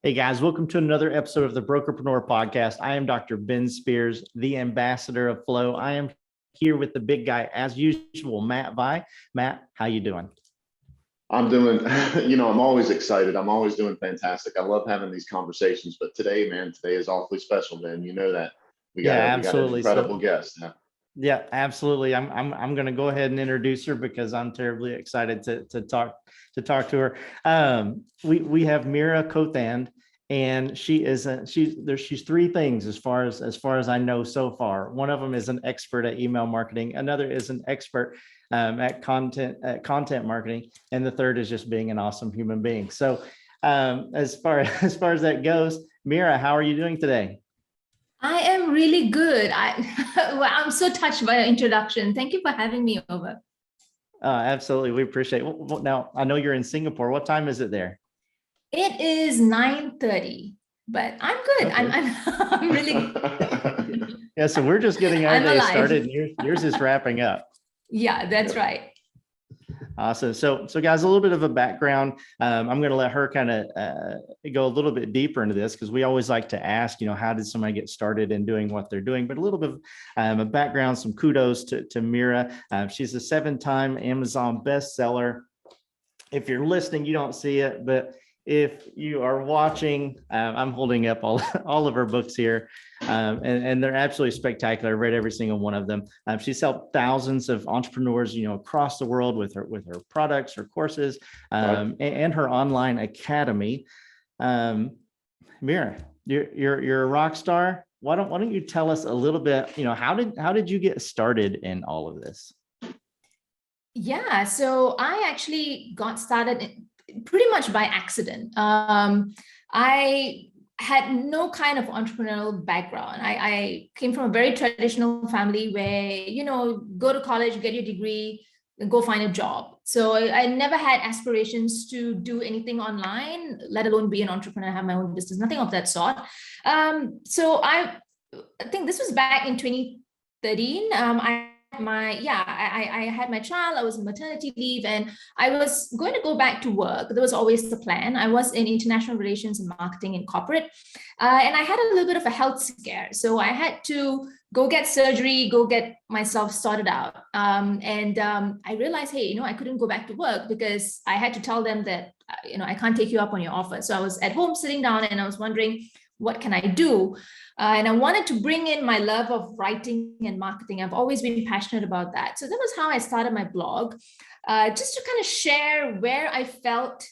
Hey guys, welcome to another episode of the Brokerpreneur podcast. I am Dr. Ben Spears, the ambassador of Flow. I am here with the big guy as usual, Matt Vi. Matt, how you doing? I'm doing, I'm always excited. I'm always doing fantastic. I love having these conversations, but today, man, today is awfully special, man. You know that we got an incredible guest. Yeah, absolutely. I'm going to go ahead and introduce her because I'm terribly excited to talk to her. We have Meera Kothand, and she's three things as far as I know so far. One of them is an expert at email marketing. Another is an expert at content marketing, and the third is just being an awesome human being. So, as far as that goes, Meera, how are you doing today? I am really good. Well, I'm so touched by your introduction. Thank you for having me over. Absolutely. We appreciate it. Well, now, I know you're in Singapore. What time is it there? It is 9:30, but I'm good. Okay. I'm really good. Yeah, so we're just getting our day started, and yours is wrapping up. Yeah, that's right. Awesome. So guys, a little bit of a background. I'm going to let her kind of go a little bit deeper into this because we always like to ask, how did somebody get started in doing what they're doing? But a little bit of a background, some kudos to Meera. She's a 7-time Amazon bestseller. If you're listening, you don't see it, but if you are watching, I'm holding up all of her books here, and they're absolutely spectacular. I've read every single one of them. She's helped thousands of entrepreneurs, across the world with her products, her courses, and her online academy. Meera, you're a rock star. Why don't you tell us a little bit? How did you get started in all of this? Yeah, so I actually got started pretty much by accident. I had no kind of entrepreneurial background. I came from a very traditional family where, go to college, get your degree, and go find a job. So I never had aspirations to do anything online, let alone be an entrepreneur, have my own business, nothing of that sort. So I think this was back in 2013. I had my child. I was on maternity leave, and I was going to go back to work. There was always the plan. I was in international relations and marketing in corporate, and I had a little bit of a health scare. So I had to go get surgery, go get myself sorted out. I realized, hey, I couldn't go back to work because I had to tell them that, I can't take you up on your offer. So I was at home sitting down, and I was wondering, what can I do? And I wanted to bring in my love of writing and marketing. I've always been passionate about that. So that was how I started my blog, just to kind of share where I felt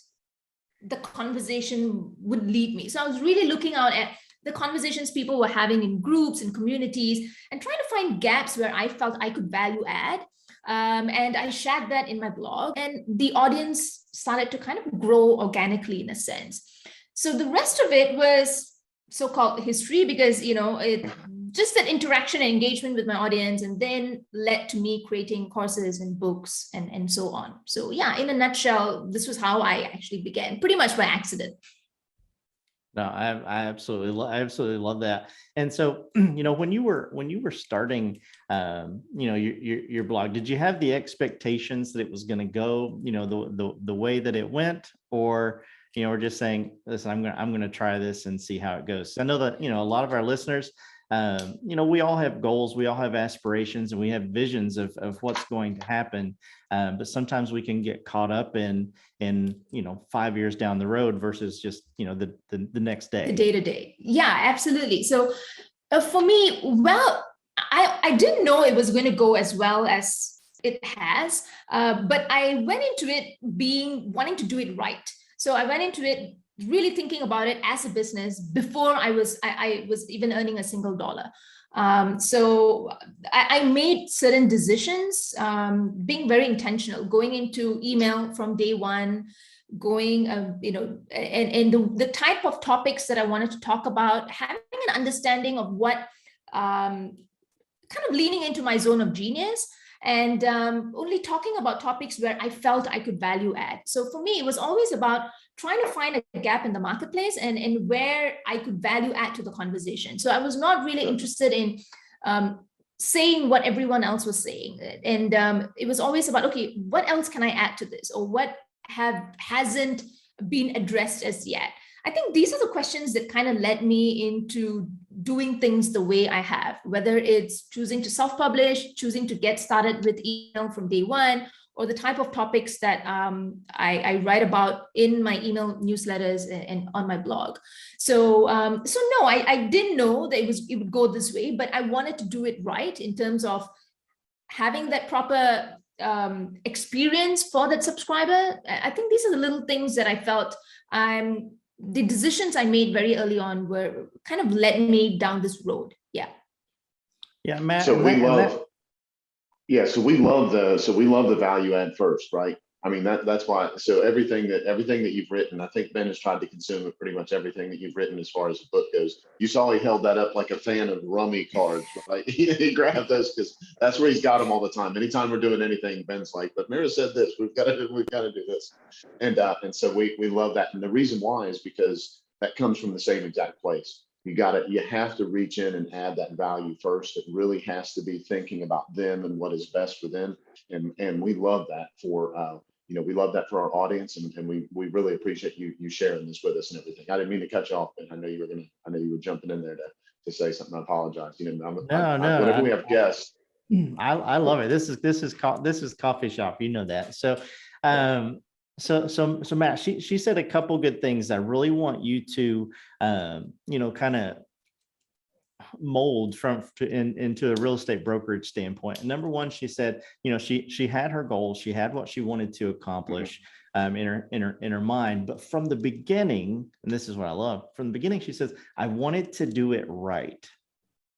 the conversation would lead me. So I was really looking out at the conversations people were having in groups and communities and trying to find gaps where I felt I could value add. And I shared that in my blog, and the audience started to kind of grow organically in a sense. So the rest of it was so-called history because, it just that interaction and engagement with my audience, and then led to me creating courses and books and so on. So yeah, in a nutshell, this was how I actually began, pretty much by accident. No, I absolutely love that. And so, when you were starting, your blog, did you have the expectations that it was going to go, the way that it went, or we're just saying, listen, I'm going to try this and see how it goes. I know that, a lot of our listeners, we all have goals, we all have aspirations, and we have visions of what's going to happen. But sometimes we can get caught up in 5 years down the road versus just, the next day. The day-to-day. Yeah, absolutely. So for me, well, I didn't know it was going to go as well as it has, but I went into it wanting to do it right. So I went into it really thinking about it as a business before I was even earning a single dollar. So I made certain decisions, being very intentional, going into email from day one, going, and the type of topics that I wanted to talk about, having an understanding of what, kind of leaning into my zone of genius, and only talking about topics where I felt I could value add. So for me, it was always about trying to find a gap in the marketplace and where I could value add to the conversation. So I was not really interested in saying what everyone else was saying. And it was always about, okay, what else can I add to this? Or what hasn't been addressed as yet? I think these are the questions that kind of led me into doing things the way I have, whether it's choosing to self-publish, choosing to get started with email from day one, or the type of topics that I write about in my email newsletters and on my blog. So no, I didn't know that it would go this way, but I wanted to do it right in terms of having that proper experience for that subscriber. I think these are the little things that I felt the decisions I made very early on were kind of led me down this road. Yeah. Yeah, Matt. So we love the value add first, right? I mean, that's why. So everything that you've written, I think Ben has tried to consume pretty much everything that you've written as far as the book goes. You saw he held that up like a fan of rummy cards, right? He grabbed those because that's where he's got them all the time. Anytime we're doing anything, Ben's like, "But Meera said this. We've got to do this," and so we love that. And the reason why is because that comes from the same exact place. You have to reach in and add that value first. It really has to be thinking about them and what is best for them. And we love that we love that for our audience, and we really appreciate you sharing this with us and everything. I didn't mean to cut you off, but I know you were jumping in there to say something. I apologize. Whenever we have guests, I love it. This is coffee shop. You know that. So, So Matt, she said a couple good things I really want you to, kind of mold into a real estate brokerage standpoint. Number one, she said, she had her goals, she had what she wanted to accomplish in her mind, but from the beginning, and this is what I love, from the beginning, she says, I wanted to do it right.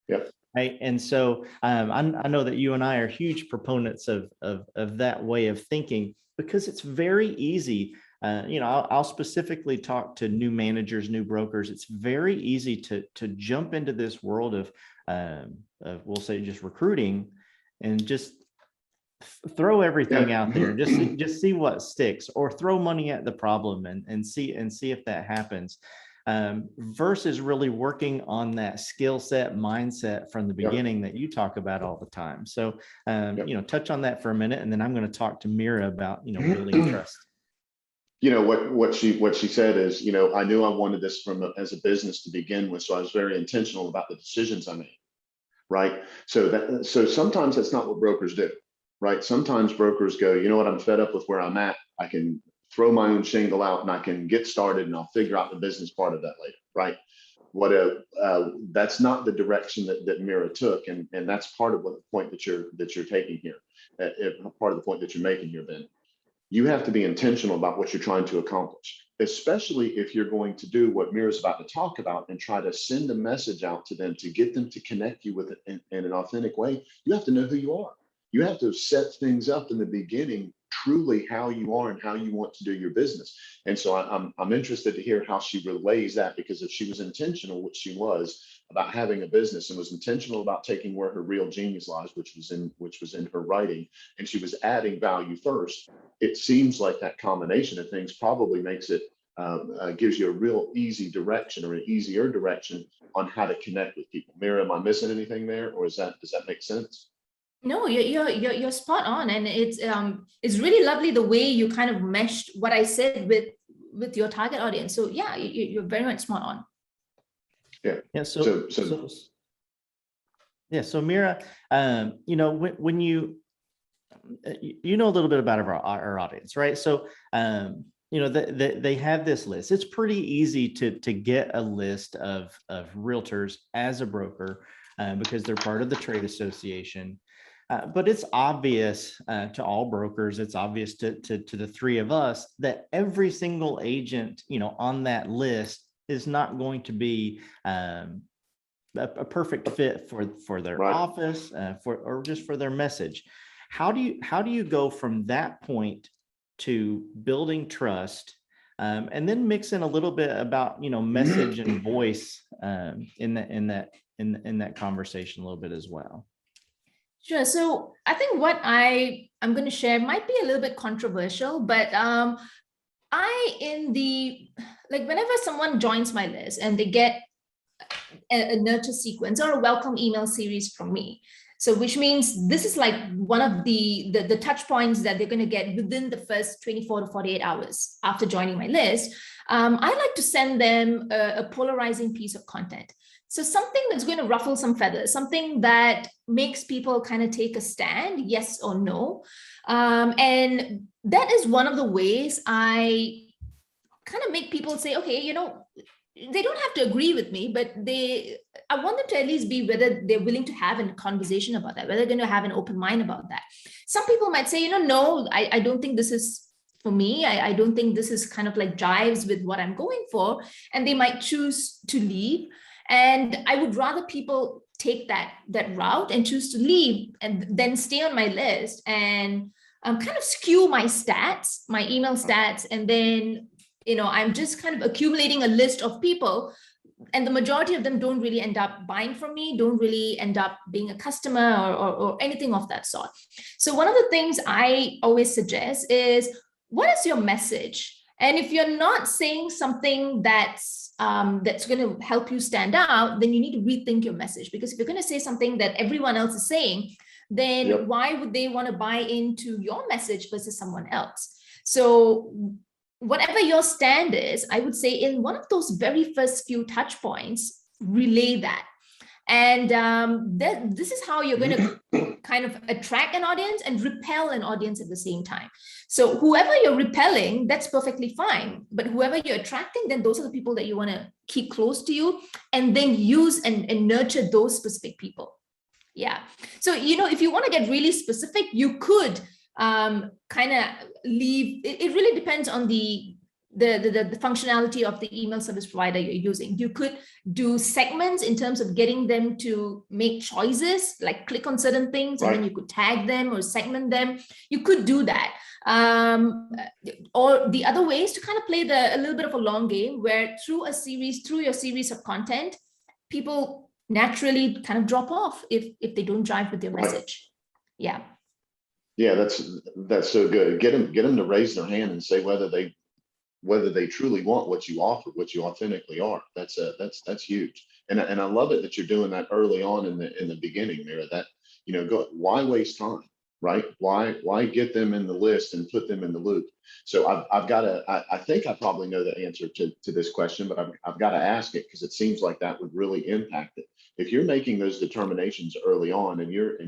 Yep. Right. And so I know that you and I are huge proponents of that way of thinking, because it's very easy. I'll specifically talk to new managers, new brokers. It's very easy to jump into this world of we'll say just recruiting and just throw everything out there, just see what sticks, or throw money at the problem and see if that happens. Versus really working on that skill set mindset from the beginning that you talk about all the time. So, touch on that for a minute, and then I'm going to talk to Meera about, building trust. What she said is, I knew I wanted this as a business to begin with. So I was very intentional about the decisions I made. Right. So sometimes that's not what brokers do. Right. Sometimes brokers go, you know what, I'm fed up with where I'm at. I can throw my own shingle out and I can get started and I'll figure out the business part of that later. Right. That's not the direction that Meera took. And that's part of the point that you're taking here. Part of the point that you're making here, Ben. You have to be intentional about what you're trying to accomplish, especially if you're going to do what Meera's about to talk about and try to send a message out to them to get them to connect you with it in an authentic way. You have to know who you are. You have to set things up in the beginning truly how you are and how you want to do your business. And so I'm interested to hear how she relays that, because if she was intentional, which she was, about having a business, and was intentional about taking where her real genius lies, which was in her writing, and she was adding value first, it seems like that combination of things probably makes it gives you a real easy direction, or an easier direction on how to connect with people. Meera, am I missing anything there, or does that make sense? No, you're spot on, and it's really lovely the way you kind of meshed what I said with your target audience. So yeah, you're very much spot on. Yeah. So Meera, when you know a little bit about our audience, right? So they have this list. It's pretty easy to get a list of realtors as a broker because they're part of the trade association. But it's obvious to all brokers, it's obvious to the three of us, that every single agent, on that list is not going to be a perfect fit for their office, or just for their message. How do you go from that point to building trust, and then mix in a little bit about message and voice in that conversation a little bit as well? Sure. So I think what I'm going to share might be a little bit controversial, but whenever someone joins my list and they get a nurture sequence or a welcome email series from me, So which means this is like one of the touch points that they're going to get within the first 24 to 48 hours after joining my list. I like to send them a polarizing piece of content. So something that's going to ruffle some feathers, something that makes people kind of take a stand, yes or no. And that is one of the ways I kind of make people say, okay, you know, they don't have to agree with me, but I want them to at least be whether they're willing to have a conversation about that, whether they're going to have an open mind about that. Some people might say, you know, no, I don't think this is for me. I don't think this is kind of like jives with what I'm going for. And they might choose to leave. And I would rather people take that route and choose to leave and then stay on my list and kind of skew my stats, my email stats, and then, you know, I'm just kind of accumulating a list of people, and the majority of them don't really end up buying from me, don't really end up being a customer or anything of that sort. So one of the things I always suggest is, what is your message? And if you're not saying something that's going to help you stand out, then you need to rethink your message. Because if you're going to say something that everyone else is saying, then why would they want to buy into your message versus someone else? So whatever your stand is, I would say in one of those very first few touch points, relay that. And this is how you're going to kind of attract an audience and repel an audience at the same time. So whoever you're repelling, that's perfectly fine. But whoever you're attracting, then those are the people that you want to keep close to you, and then use and nurture those specific people. Yeah. So, you know, if you want to get really specific, you could kind of leave. It really depends on the functionality of the email service provider you're using. You could do segments in terms of getting them to make choices, like click on certain things, and then you could tag them or segment them. You could do that. Or the other way is to kind of play a little bit of a long game, where through your series of content, people naturally kind of drop off if they don't jive with your message. Yeah. Yeah, that's so good. Get them to raise their hand and say whether they truly want what you offer, what you authentically are. That's huge. And I love it that you're doing that early on in the beginning, Meera. That, you know, why waste time, right? Why get them in the list and put them in the loop? So I think I probably know the answer to this question, but I've got to ask it, because it seems like that would really impact it. If you're making those determinations early on, and you're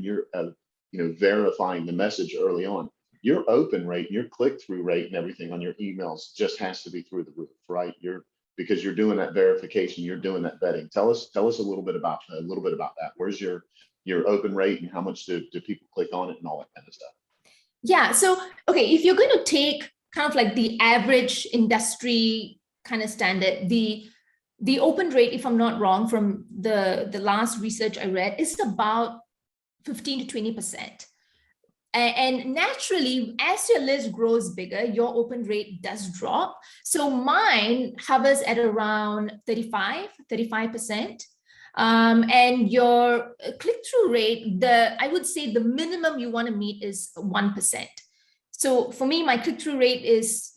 you know, verifying the message early on, your open rate, your click-through rate and everything on your emails just has to be through the roof, right? Because you're doing that verification, you're doing that vetting. Tell us a little bit about that. Where's your open rate, and how much do people click on it, and all that kind of stuff? Yeah. So, okay, if you're going to take kind of like the average industry kind of standard, the open rate, if I'm not wrong, from the last research I read, is about 15 to 20%. And naturally, as your list grows bigger, your open rate does drop. So mine hovers at around 35%. And your click-through rate, I would say the minimum you want to meet is 1%. So for me, my click-through rate is,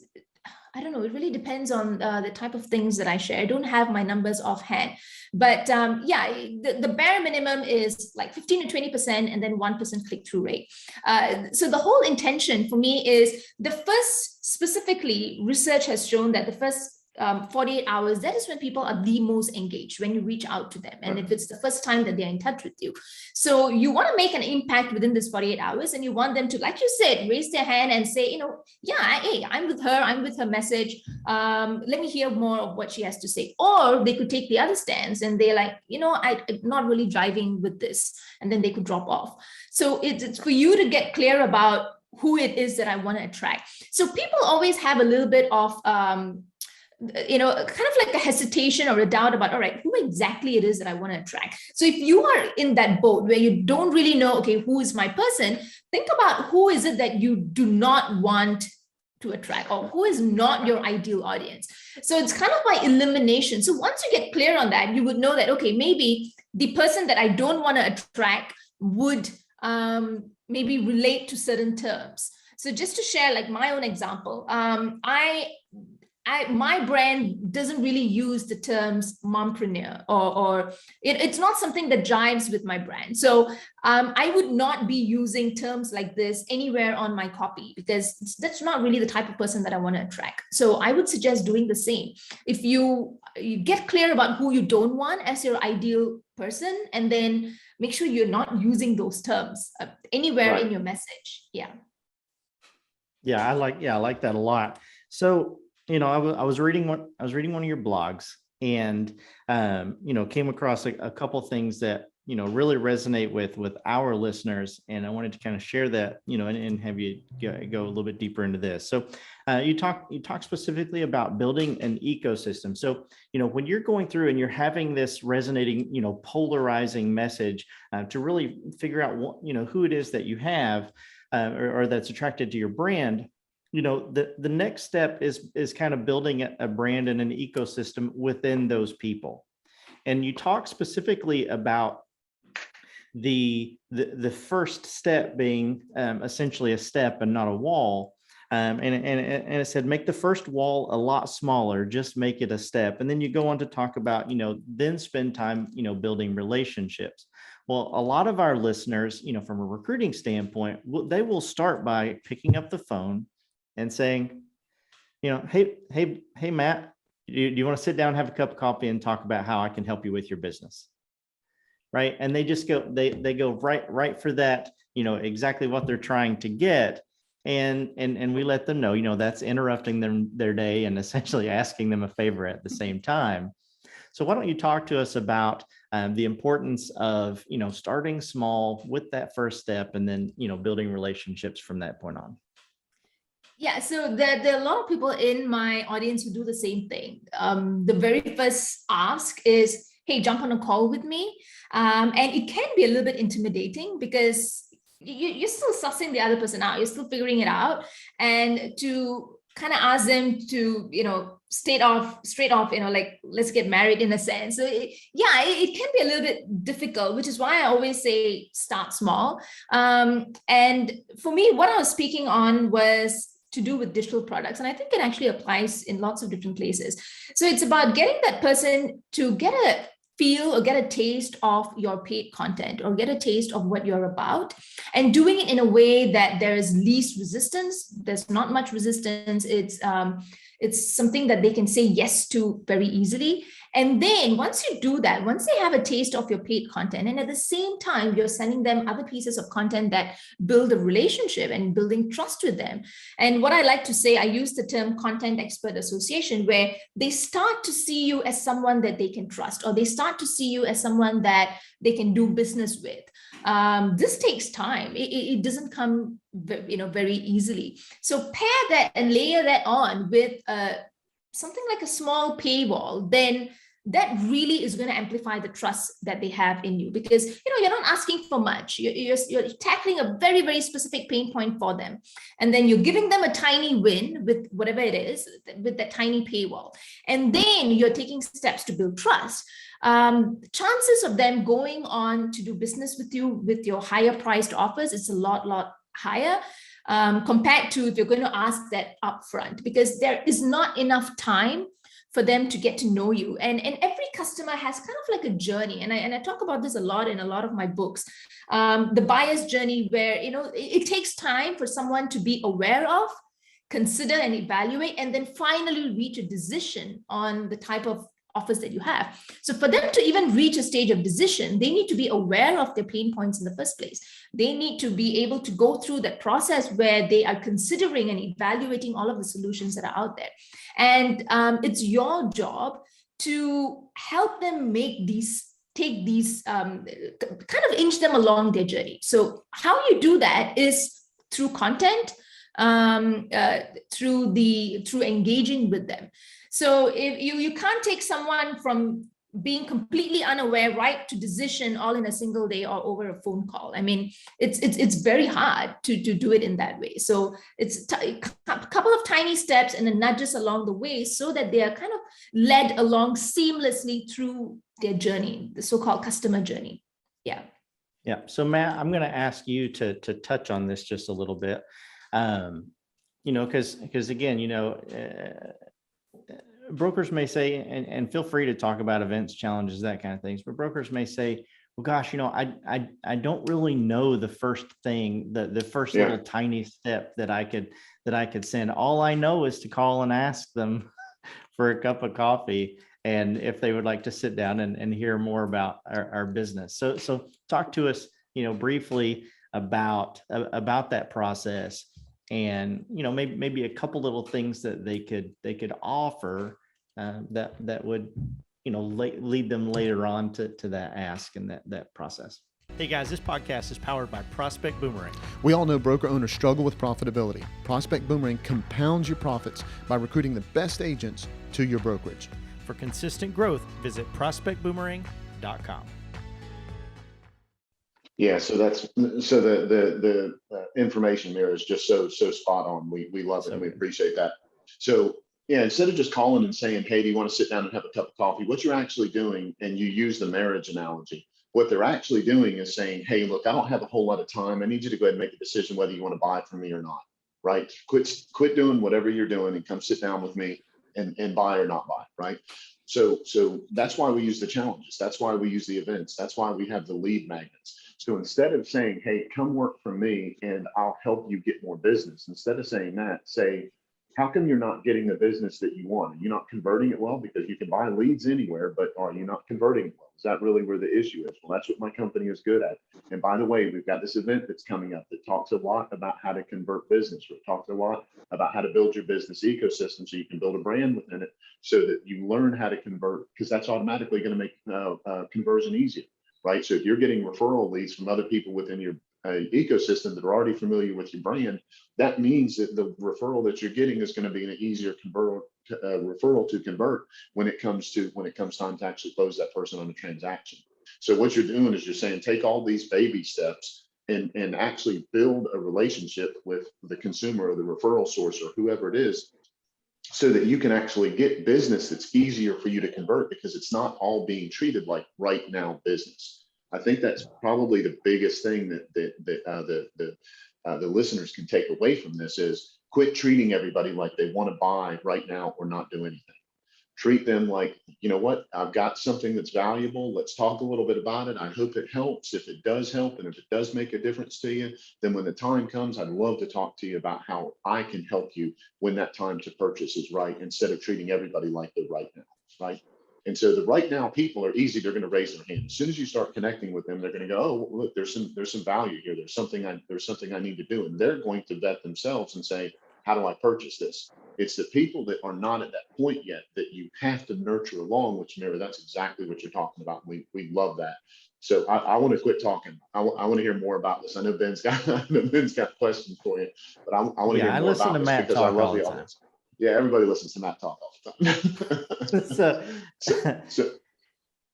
I don't know, it really depends on the type of things that I share. I don't have my numbers offhand, but yeah, the bare minimum is like 15 to 20%, and then 1% click-through rate. So the whole intention for me is, specifically, research has shown that the first 48 hours, that is when people are the most engaged, when you reach out to them. And if it's the first time that they're in touch with you. So you want to make an impact within this 48 hours, and you want them to, like you said, raise their hand and say, you know, yeah, hey, I'm with her message. Let me hear more of what she has to say. Or they could take the other stance and they're like, you know, I'm not really driving with this. And then they could drop off. So it's for you to get clear about who it is that I want to attract. So people always have a little bit of, you know, kind of like a hesitation or a doubt about, all right, who exactly it is that I want to attract. So if you are in that boat where you don't really know, okay, who is my person, think about who is it that you do not want to attract, or who is not your ideal audience. So it's kind of by elimination. So once you get clear on that, you would know that, okay, maybe the person that I don't want to attract would maybe relate to certain terms. So just to share like my own example, my brand doesn't really use the terms mompreneur, or it's not something that jives with my brand. So I would not be using terms like this anywhere on my copy, because that's not really the type of person that I want to attract. So I would suggest doing the same. If you get clear about who you don't want as your ideal person, and then make sure you're not using those terms anywhere in your message. Yeah. Yeah, I like that a lot. So, I was reading one of your blogs, and came across a couple things that really resonate with our listeners, and I wanted to kind of share that, and have you go a little bit deeper into this. So, you talk specifically about building an ecosystem. So, when you're going through and you're having this resonating, polarizing message, to really figure out what, who it is that you have, or that's attracted to your brand. The next step is kind of building a brand and an ecosystem within those people. And you talk specifically about the first step being essentially a step and not a wall. And it said, make the first wall a lot smaller, just make it a step. And then you go on to talk about, then spend time, building relationships. Well, a lot of our listeners, from a recruiting standpoint, they will start by picking up the phone and saying, hey, Matt, do you want to sit down, have a cup of coffee, and talk about how I can help you with your business? Right. And they just go, they go right for that, exactly what they're trying to get. And we let them know, that's interrupting their day and essentially asking them a favor at the same time. So why don't you talk to us about the importance of, starting small with that first step, and then, building relationships from that point on. Yeah, so there are a lot of people in my audience who do the same thing. The very first ask is, hey, jump on a call with me. And it can be a little bit intimidating, because you're still sussing the other person out. You're still figuring it out. And to kind of ask them to, straight off, like, let's get married in a sense. So it can be a little bit difficult, which is why I always say start small. And for me, what I was speaking on was to do with digital products. And I think it actually applies in lots of different places. So it's about getting that person to get a feel or get a taste of your paid content, or get a taste of what you're about, and doing it in a way that there is least resistance. There's not much resistance. It's something that they can say yes to very easily. And then once you do that, once they have a taste of your paid content, and at the same time, you're sending them other pieces of content that build a relationship and building trust with them. And what I like to say, I use the term content expert association, where they start to see you as someone that they can trust, or they start to see you as someone that they can do business with. This takes time. It doesn't come, very easily. So pair that and layer that on with something like a small paywall, then that really is going to amplify the trust that they have in you, because you're not asking for much. You're tackling a very, very specific pain point for them, and then you're giving them a tiny win with whatever it is, with that tiny paywall, and then you're taking steps to build trust. Chances of them going on to do business with you with your higher priced offers, it's a lot higher. Compared to if you're going to ask that upfront, because there is not enough time for them to get to know you. And every customer has kind of like a journey. And I talk about this a lot in a lot of my books. The buyer's journey, where, it takes time for someone to be aware of, consider and evaluate, and then finally reach a decision on the type of offers that you have. So for them to even reach a stage of decision, they need to be aware of their pain points in the first place. They need to be able to go through that process where they are considering and evaluating all of the solutions that are out there. And it's your job to help them take these, kind of inch them along their journey. So how you do that is through content, through engaging with them. So if you can't take someone from being completely unaware right to decision all in a single day or over a phone call. I mean, it's very hard to do it in that way. So it's a couple of tiny steps and then nudges along the way, so that they are kind of led along seamlessly through their journey, the so-called customer journey. Yeah. Yeah. So Matt, I'm going to ask you to touch on this just a little bit. Because again, brokers may say, and feel free to talk about events, challenges, that kind of things, but brokers may say, well, gosh, I don't really know the first thing, the first little tiny step that I could send. All I know is to call and ask them for a cup of coffee, and if they would like to sit down and hear more about our business. So talk to us, briefly about that process, and maybe a couple little things that they could offer that would lead them later on to that ask and that process. Hey guys, this podcast is powered by Prospect Boomerang. We all know broker owners struggle with profitability. Prospect Boomerang compounds your profits by recruiting the best agents to your brokerage. For consistent growth, visit prospectboomerang.com. Yeah, so the information there is just so spot on. We love it and we appreciate that. So yeah, instead of just calling and saying, hey, do you want to sit down and have a cup of coffee? What you're actually doing, and you use the marriage analogy, what they're actually doing is saying, hey, look, I don't have a whole lot of time. I need you to go ahead and make a decision whether you want to buy it from me or not, right? Quit doing whatever you're doing and come sit down with me and buy or not buy, right? So that's why we use the challenges. That's why we use the events. That's why we have the lead magnets. So instead of saying, hey, come work for me and I'll help you get more business, instead of saying that, say, how come you're not getting the business that you want? Are you not converting it well? Because you can buy leads anywhere, but are you not converting it well? Is that really where the issue is? Well, that's what my company is good at. And by the way, we've got this event that's coming up that talks a lot about how to convert business. It talks a lot about how to build your business ecosystem so you can build a brand within it so that you learn how to convert, because that's automatically going to make conversion easier, right? So if you're getting referral leads from other people within your ecosystem that are already familiar with your brand, that means that the referral that you're getting is going to be an easier referral to convert when it comes time to actually close that person on a transaction. So what you're doing is you're saying, take all these baby steps and actually build a relationship with the consumer or the referral source or whoever it is, so that you can actually get business that's easier for you to convert, because it's not all being treated like right now business. I think that's probably the biggest thing that the listeners can take away from this is quit treating everybody like they want to buy right now or not do anything. Treat them like, you know what, I've got something that's valuable. Let's talk a little bit about it. I hope it helps. If it does help and if it does make a difference to you, then when the time comes, I'd love to talk to you about how I can help you when that time to purchase is right, instead of treating everybody like they're right now, right? And so the right now people are easy. They're going to raise their hand. As soon as you start connecting with them, they're going to go, oh, look, there's some value here. There's something I need to do. And they're going to vet themselves and say, how do I purchase this? It's the people that are not at that point yet that you have to nurture along, which, Meera, that's exactly what you're talking about. We love that. So I want to quit talking. I want to hear more about this. I know Ben's got questions for you, but I want to hear more about this because I love the audience. Yeah, everybody listens to Matt talk all the time. so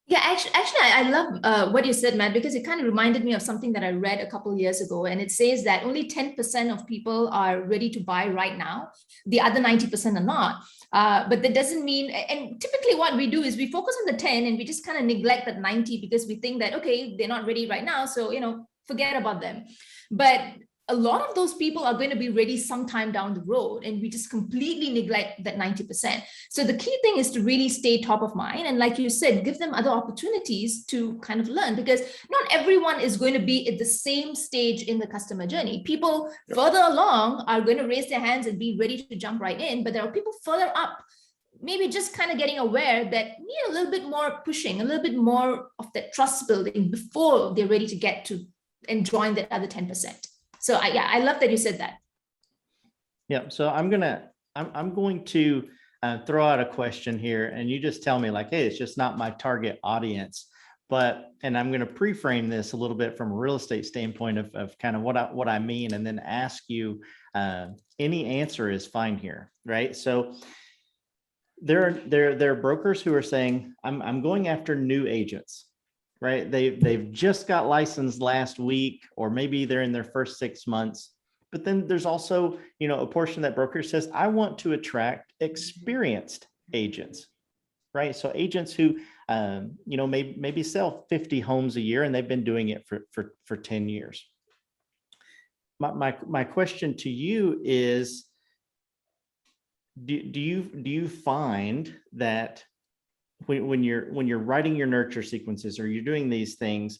Yeah, actually, I love what you said, Matt, because it kind of reminded me of something that I read a couple of years ago. And it says that only 10% of people are ready to buy right now. The other 90% are not. But that doesn't mean, and typically what we do is we focus on the 10 and we just kind of neglect that 90 because we think that, okay, they're not ready right now. So, forget about them. But a lot of those people are going to be ready sometime down the road, and we just completely neglect that 90%. So the key thing is to really stay top of mind. And like you said, give them other opportunities to kind of learn, because not everyone is going to be at the same stage in the customer journey. People further along are going to raise their hands and be ready to jump right in. But there are people further up, maybe just kind of getting aware, that need a little bit more pushing, a little bit more of that trust building before they're ready to get to and join that other 10%. So I love that you said that. Yeah. So I'm going to throw out a question here, and you just tell me like, hey, it's just not my target audience. And I'm going to pre-frame this a little bit from a real estate standpoint of kind of what I mean, and then ask you, any answer is fine here, right? So there are brokers who are saying, I'm going after new agents. Right. They've just got licensed last week, or maybe they're in their first 6 months. But then there's also, a portion that broker says, I want to attract experienced agents. Right. So agents who, maybe sell 50 homes a year, and they've been doing it for 10 years. My question to you is, do you find that when you're writing your nurture sequences or you're doing these things,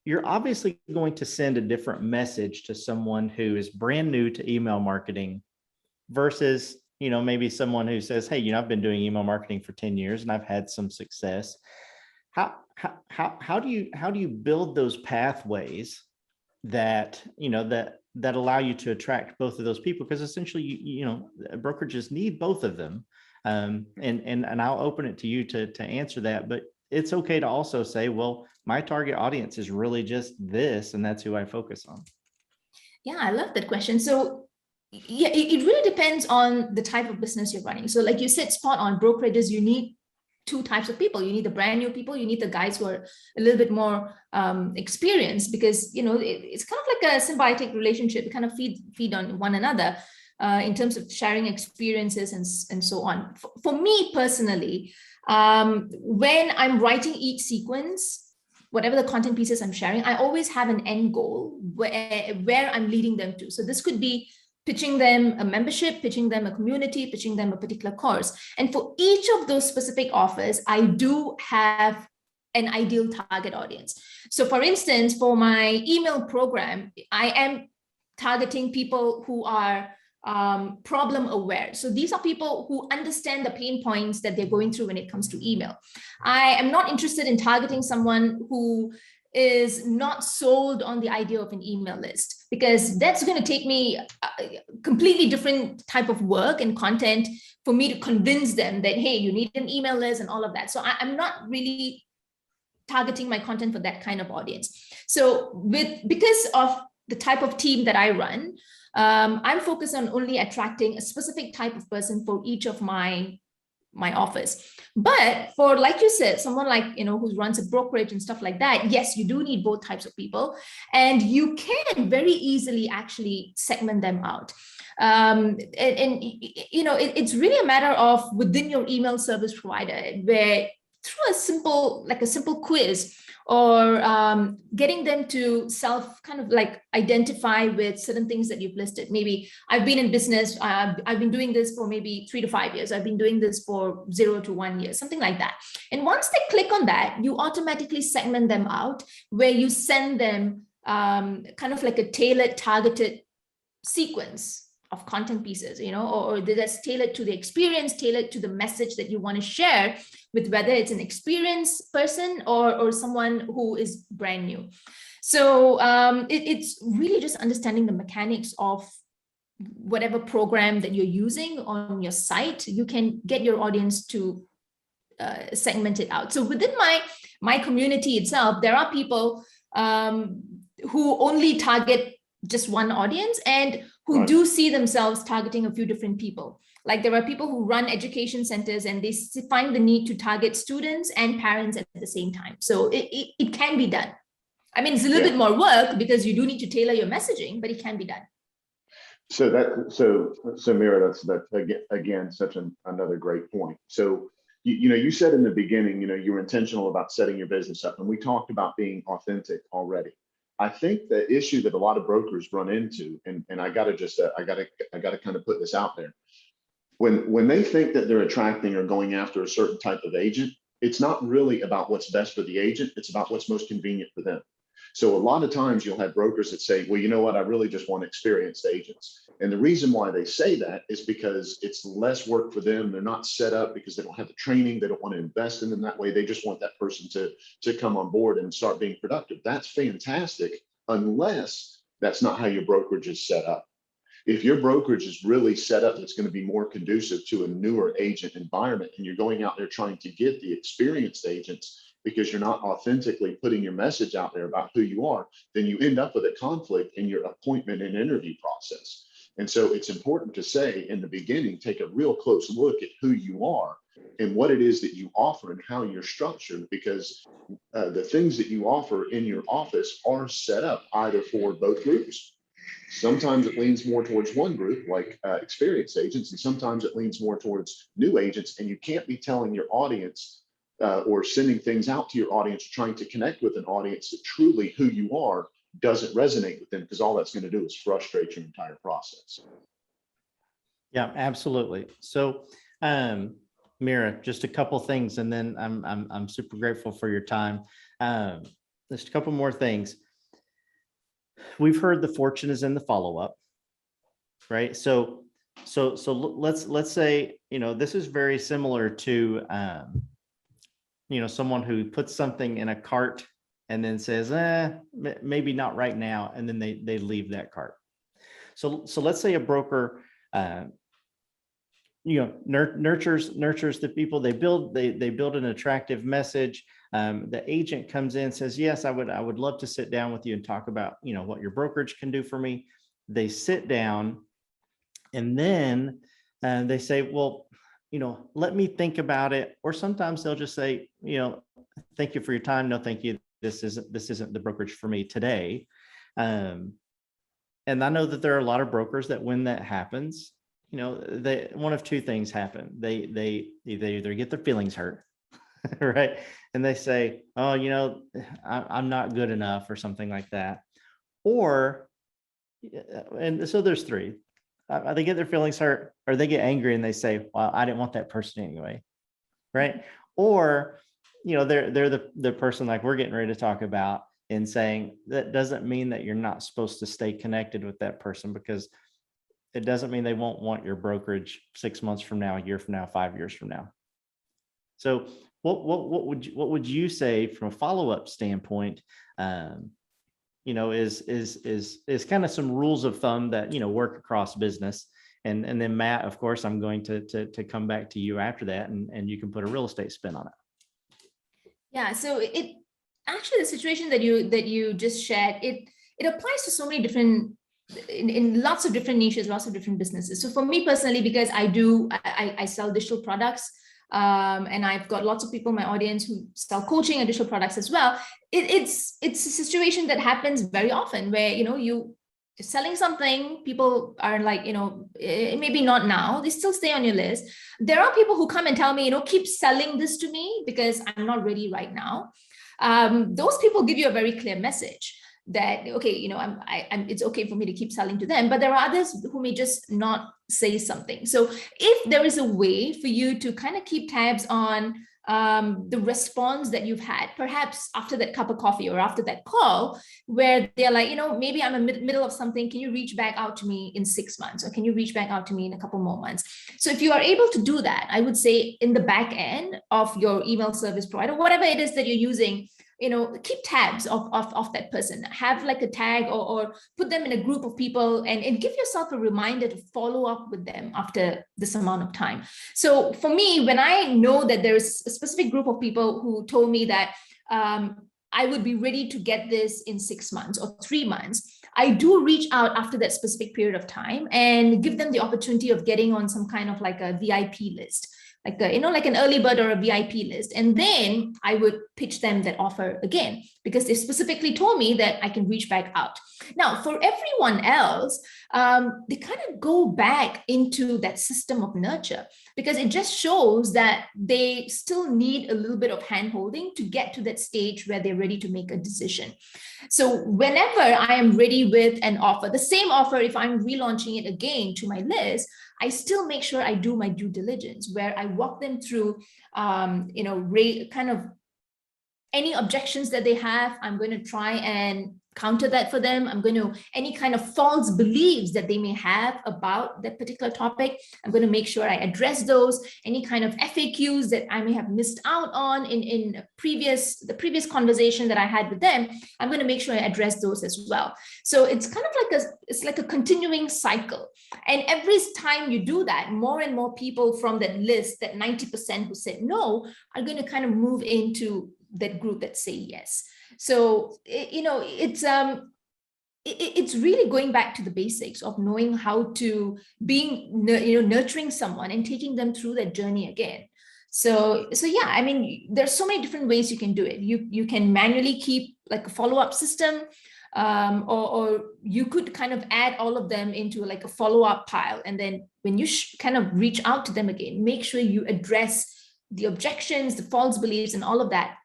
you're obviously going to send a different message to someone who is brand new to email marketing versus, maybe someone who says, hey, I've been doing email marketing for 10 years and I've had some success. How do you build those pathways that allow you to attract both of those people? Because essentially, brokerages need both of them. And I'll open it to you to answer that, but it's okay to also say, well, my target audience is really just this, and that's who I focus on. Yeah, I love that question. So yeah, it really depends on the type of business you're running. So like you said, spot on, brokerages, you need two types of people. You need the brand new people. You need the guys who are a little bit more experienced, because it's kind of like a symbiotic relationship. You kind of feed on one another in terms of sharing experiences and so on. For me personally, when I'm writing each sequence, whatever the content pieces I'm sharing, I always have an end goal where I'm leading them to. So this could be pitching them a membership, pitching them a community, pitching them a particular course. And for each of those specific offers, I do have an ideal target audience. So for instance, for my email program, I am targeting people who are problem aware. So these are people who understand the pain points that they're going through when it comes to email. I am not interested in targeting someone who is not sold on the idea of an email list, because that's going to take me a completely different type of work and content for me to convince them that, hey, you need an email list and all of that. So I'm not really targeting my content for that kind of audience. So because of the type of team that I run, I'm focused on only attracting a specific type of person for each of my offers. But for, like you said, someone like, who runs a brokerage and stuff like that, yes, you do need both types of people, and you can very easily actually segment them out. It's really a matter of within your email service provider, where through a simple quiz, or getting them to kind of identify with certain things that you've listed. Maybe I've been in business, I've been doing this for maybe 3 to 5 years. I've been doing this for 0 to 1 year, something like that. And once they click on that, you automatically segment them out, where you send them kind of like a tailored, targeted sequence of content pieces, or that's tailored to the experience, tailored to the message that you want to share with, whether it's an experienced person or someone who is brand new. So it's really just understanding the mechanics of whatever program that you're using on your site. You can get your audience to segment it out. So within my community itself, there are people who only target just one audience, and who do see themselves targeting a few different people. Like there are people who run education centers, and they find the need to target students and parents at the same time. So it can be done. I mean, it's a little bit more work because you do need to tailor your messaging, but it can be done. So Meera, that's again such another great point. So you said in the beginning, you were intentional about setting your business up, and we talked about being authentic already. I think the issue that a lot of brokers run into, and I gotta kind of put this out there, when they think that they're attracting or going after a certain type of agent, it's not really about what's best for the agent, it's about what's most convenient for them. So a lot of times you'll have brokers that say, well, you know what, I really just want experienced agents. And the reason why they say that is because it's less work for them. They're not set up because they don't have the training. They don't want to invest in them that way. They just want that person to come on board and start being productive. That's fantastic, unless that's not how your brokerage is set up. If your brokerage is really set up that's going to be more conducive to a newer agent environment, and you're going out there trying to get the experienced agents because you're not authentically putting your message out there about who you are, then you end up with a conflict in your appointment and interview process. And so it's important to say in the beginning, take a real close look at who you are and what it is that you offer and how you're structured, because the things that you offer in your office are set up either for both groups. Sometimes it leans more towards one group, like experienced agents, and sometimes it leans more towards new agents. And you can't be telling your audience or sending things out to your audience, trying to connect with an audience that truly who you are doesn't resonate with them, because all that's going to do is frustrate your entire process. Yeah, absolutely. So, Meera, just a couple things, and then I'm super grateful for your time. Just a couple more things. We've heard the fortune is in the follow-up, right? So let's say, this is very similar to, someone who puts something in a cart and then says, maybe not right now, and then they leave that cart. So let's say a broker, nurtures the people. They build an attractive message. The agent comes in, says, yes, I would love to sit down with you and talk about, what your brokerage can do for me. They sit down, and then they say, well, let me think about it. Or sometimes they'll just say, thank you for your time. No, thank you. This isn't the brokerage for me today. And I know that there are a lot of brokers that when that happens, one of two things happen. They either get their feelings hurt, right? And they say, oh, I'm not good enough or something like that. Or, and so there's three. They get their feelings hurt, or they get angry and they say, well, I didn't want that person anyway, right? Or, they're the person like we're getting ready to talk about, and saying that doesn't mean that you're not supposed to stay connected with that person, because it doesn't mean they won't want your brokerage 6 months from now, a year from now, 5 years from now. So what would you say from a follow-up standpoint, is kind of some rules of thumb that, work across business. And then Matt, of course, I'm going to come back to you after that, and you can put a real estate spin on it. Yeah, so it actually, the situation that you just shared, it applies to so many different, in lots of different niches, lots of different businesses. So for me personally, because I sell digital products, and I've got lots of people in my audience who sell coaching and digital products as well. It's a situation that happens very often where, you're selling something, people are like, maybe not now, they still stay on your list. There are people who come and tell me, keep selling this to me because I'm not ready right now. Those people give you a very clear message that, okay, it's okay for me to keep selling to them, but there are others who may just not say something. So if there is a way for you to kind of keep tabs on the response that you've had, perhaps after that cup of coffee or after that call, where they're like, maybe I'm in the middle of something, can you reach back out to me in 6 months, or can you reach back out to me in a couple more months? So if you are able to do that, I would say in the back end of your email service provider, whatever it is that you're using, keep tabs of that person, have like a tag or put them in a group of people, and give yourself a reminder to follow up with them after this amount of time. So for me, when I know that there is a specific group of people who told me that I would be ready to get this in 6 months or 3 months, I do reach out after that specific period of time and give them the opportunity of getting on some kind of like a VIP list, like like an early bird or a VIP list. And then I would pitch them that offer again, because they specifically told me that I can reach back out. Now, for everyone else, they kind of go back into that system of nurture, because it just shows that they still need a little bit of handholding to get to that stage where they're ready to make a decision. So whenever I am ready with an offer, the same offer, if I'm relaunching it again to my list, I still make sure I do my due diligence, where I walk them through, kind of any objections that they have. I'm going to try and counter that for them. I'm going to, any kind of false beliefs that they may have about that particular topic, I'm going to make sure I address those. Any kind of FAQs that I may have missed out on in the previous conversation that I had with them, I'm going to make sure I address those as well. So it's kind of like a continuing cycle. And every time you do that, more and more people from that list, that 90% who said no, are going to kind of move into that group that say yes. So, it's really going back to the basics of knowing how to nurturing someone and taking them through that journey again. So yeah, I mean, there's so many different ways you can do it. You can manually keep like a follow-up system, or you could kind of add all of them into like a follow-up pile. And then when you kind of reach out to them again, make sure you address the objections, the false beliefs, and all of that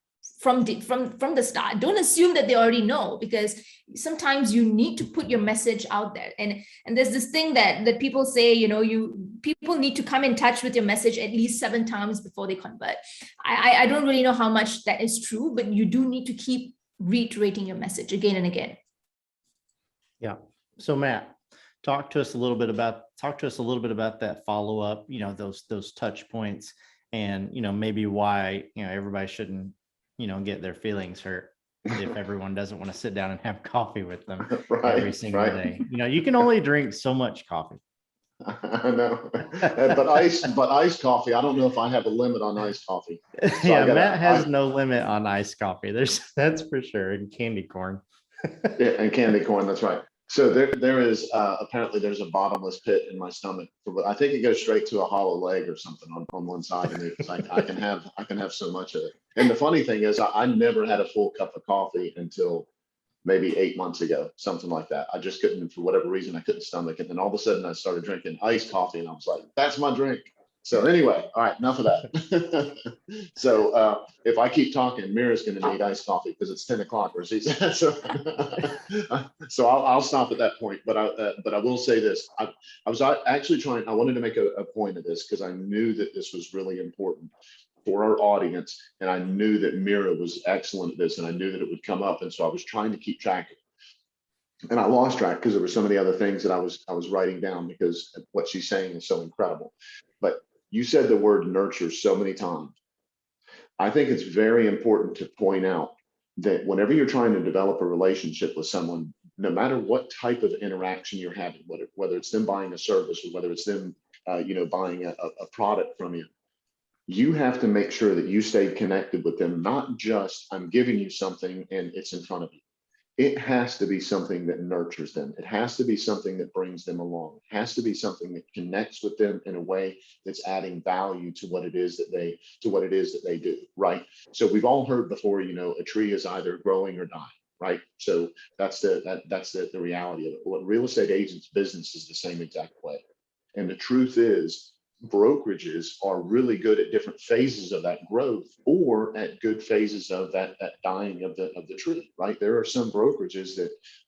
from the start. Don't assume that they already know, because sometimes you need to put your message out there. And there's this thing that people say, people need to come in touch with your message at least 7 times before they convert. I don't really know how much that is true, but you do need to keep reiterating your message again and again. Yeah. So Matt, talk to us a little bit about that follow-up, those touch points, and, maybe why, everybody shouldn't, get their feelings hurt if everyone doesn't want to sit down and have coffee with them every single day. You can only drink so much coffee. I know, but iced coffee, I don't know if I have a limit on iced coffee. So yeah, Matt has no limit on iced coffee. That's for sure. And candy corn. Yeah, and candy corn, that's right. So there is apparently there's a bottomless pit in my stomach. I think it goes straight to a hollow leg or something on one side, and it's like I can have so much of it. And the funny thing is, I never had a full cup of coffee until maybe 8 months ago, something like that. I just couldn't, for whatever reason, I couldn't stomach it. And then all of a sudden I started drinking iced coffee, and I was like, that's my drink. So anyway, all right, enough of that. So if I keep talking, Meera's going to need iced coffee because it's 10 o'clock where she's at. So I'll stop at that point. But I will say this: I was actually trying. I wanted to make a point of this because I knew that this was really important for our audience, and I knew that Meera was excellent at this, and I knew that it would come up, and so I was trying to keep track of it. And I lost track because there were so many other things that I was writing down because what she's saying is so incredible. But you said the word nurture so many times. I think it's very important to point out that whenever you're trying to develop a relationship with someone, no matter what type of interaction you're having, whether it's them buying a service or whether it's them, buying a product from you, you have to make sure that you stay connected with them, not just I'm giving you something and it's in front of you. It has to be something that nurtures them. It has to be something that brings them along. It has to be something that connects with them in a way that's adding value to what it is that they do, right? So we've all heard before, a tree is either growing or dying, right? So that's the reality of it. What real estate agents' business is the same exact way. And the truth is, brokerages are really good at different phases of that growth or at good phases of that dying of the tree, right? There are some brokerages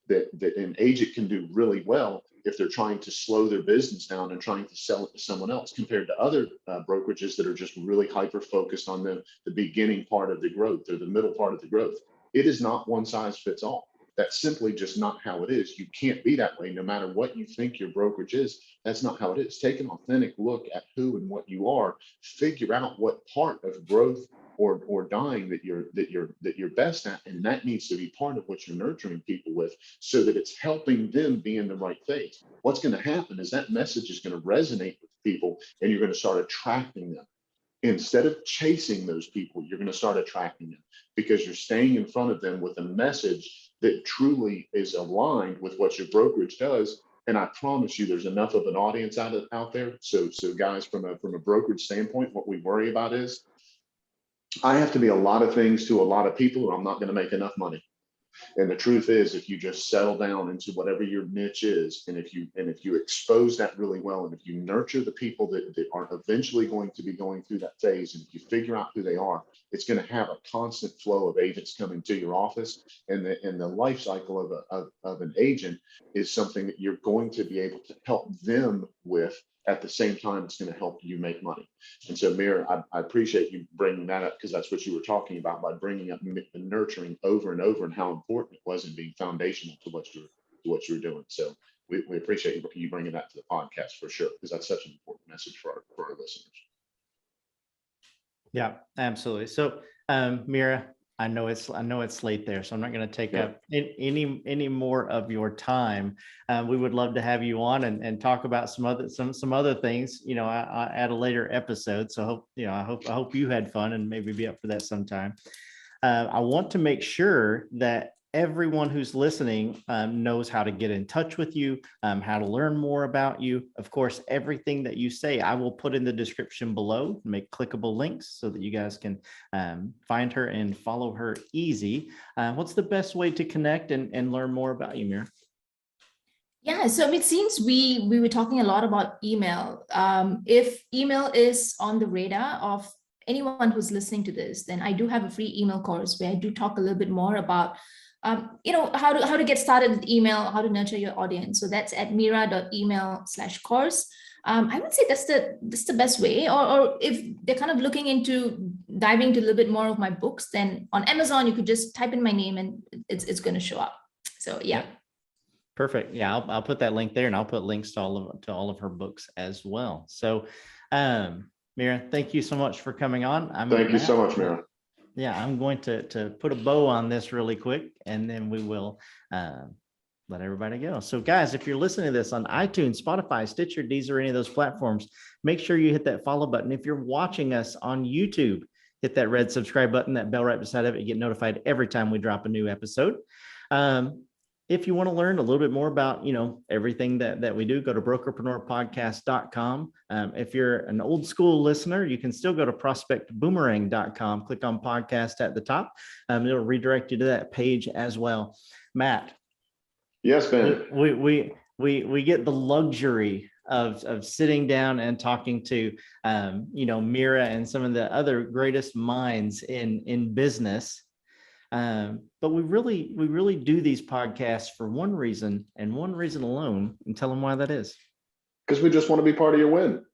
that an agent can do really well if they're trying to slow their business down and trying to sell it to someone else, compared to other brokerages that are just really hyper focused on the beginning part of the growth or the middle part of the growth. It is not one size fits all. That's simply just not how it is. You can't be that way no matter what you think your brokerage is. That's not how it is. Take an authentic look at who and what you are. Figure out what part of growth or dying that you're best at, and that needs to be part of what you're nurturing people with, so that it's helping them be in the right phase. What's going to happen is that message is going to resonate with people, and you're going to start attracting them. Instead of chasing those people, you're going to start attracting them because you're staying in front of them with a message that truly is aligned with what your brokerage does. And I promise you, there's enough of an audience out there. So guys, from a brokerage standpoint, what we worry about is I have to be a lot of things to a lot of people, or I'm not going to make enough money. And the truth is, if you just settle down into whatever your niche is, and if you expose that really well, and if you nurture the people that are eventually going to be going through that phase, and if you figure out who they are, it's going to have a constant flow of agents coming to your office. And the life cycle of an agent is something that you're going to be able to help them with. At the same time, it's going to help you make money. And so, Meera, I appreciate you bringing that up, because that's what you were talking about by bringing up the nurturing over and over, and how important it was in being foundational to what you're doing. So we appreciate you bringing that to the podcast for sure, because that's such an important message for our listeners. Yeah, absolutely. So, Meera, I know it's late there, so I'm not going to take up any more of your time. We would love to have you on and talk about some other things, at a later episode. So I hope you had fun and maybe be up for that sometime. I want to make sure that everyone who's listening knows how to get in touch with you, how to learn more about you. Of course, everything that you say, I will put in the description below, make clickable links so that you guys can find her and follow her easy. What's the best way to connect and learn more about you, Meera? Yeah, so it seems we were talking a lot about email. If email is on the radar of anyone who's listening to this, then I do have a free email course where I do talk a little bit more about how to get started with email, how to nurture your audience. So that's at meera.email/course. I would say that's the best way. Or if they're kind of looking into diving into a little bit more of my books, then on Amazon you could just type in my name and it's going to show up. So yeah. Perfect. Yeah, I'll put that link there, and I'll put links to all of her books as well. So, Meera, thank you so much for coming on. Thank you so much, Meera. Yeah, I'm going to put a bow on this really quick, and then we will let everybody go. So guys, if you're listening to this on iTunes, Spotify, Stitcher, Deezer, any of those platforms, make sure you hit that follow button. If you're watching us on YouTube, hit that red subscribe button, that bell right beside of it, you get notified every time we drop a new episode. If you want to learn a little bit more about, everything that we do, go to brokerpreneurpodcast.com. If you're an old school listener, you can still go to prospectboomerang.com, click on podcast at the top. It'll redirect you to that page as well. Matt. Yes, Ben. We get the luxury of sitting down and talking to, Meera and some of the other greatest minds in business. But we really do these podcasts for one reason and one reason alone, and tell them why that is. Because we just want to be part of your win.